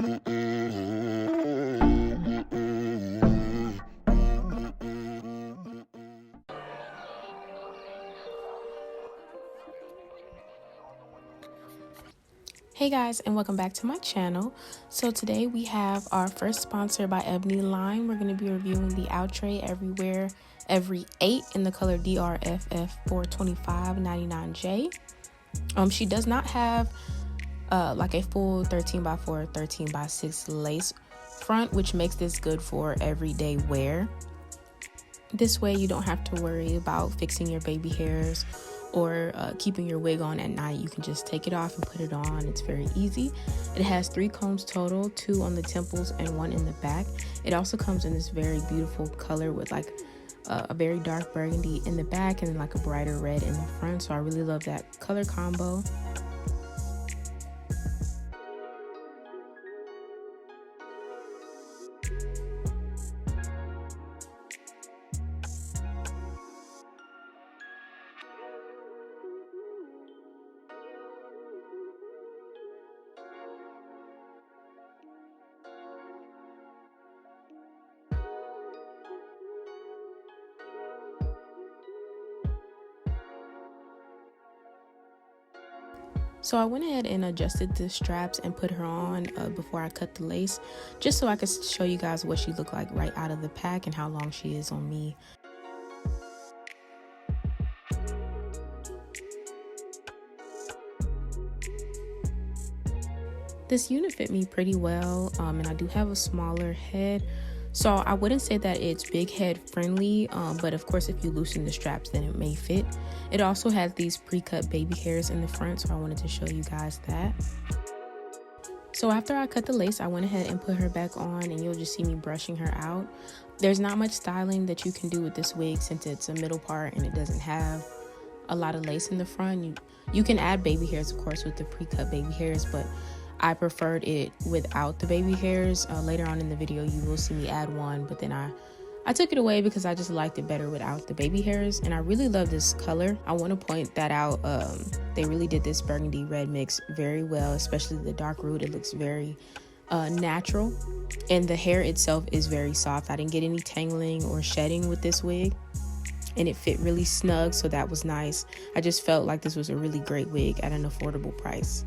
Hey guys, and welcome back to my channel. So today we have our first sponsor by Ebonyline. We're going to be reviewing the Outre Everywear Every 8 in the color DRFF 425.99J. She does not have like a full 13x4 13x6 lace front, which makes this good for everyday wear. This way you don't have to worry about fixing your baby hairs or keeping your wig on at night. You can just take it off and put it on. It's very easy. It has 3 combs total, 2 on the temples and 1 in the back. It also comes in this very beautiful color with like a very dark burgundy in the back and then like a brighter red in the front. So I really love that color combo. So I went ahead and adjusted the straps and put her on before I cut the lace, just so I could show you guys what she looked like right out of the pack and how long she is on me. This unit fit me pretty well, and I do have a smaller head, so I wouldn't say that it's big head friendly, but of course if you loosen the straps then it may fit. It also has these pre-cut baby hairs in the front, so I wanted to show you guys that. So after I cut the lace, I went ahead and put her back on, and you'll just see me brushing her out. There's not much styling that you can do with this wig since it's a middle part and it doesn't have a lot of lace in the front. You can add baby hairs, of course, with the pre-cut baby hairs, but I preferred it without the baby hairs. Later on in the video you will see me add one, but then I took it away because I just liked it better without the baby hairs, and I really love this color. I want to point that out. They really did this burgundy red mix very well, especially the dark root. It looks very natural, and the hair itself is very soft. I didn't get any tangling or shedding with this wig, and it fit really snug, so that was nice. I just felt like this was a really great wig at an affordable price.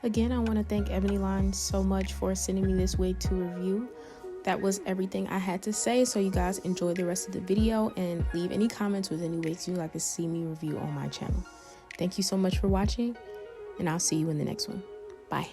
Again, I want to thank Ebonyline so much for sending me this wig to review. That was everything I had to say, so you guys enjoy the rest of the video and leave any comments with any wigs you'd like to see me review on my channel. Thank you so much for watching, and I'll see you in the next one. Bye.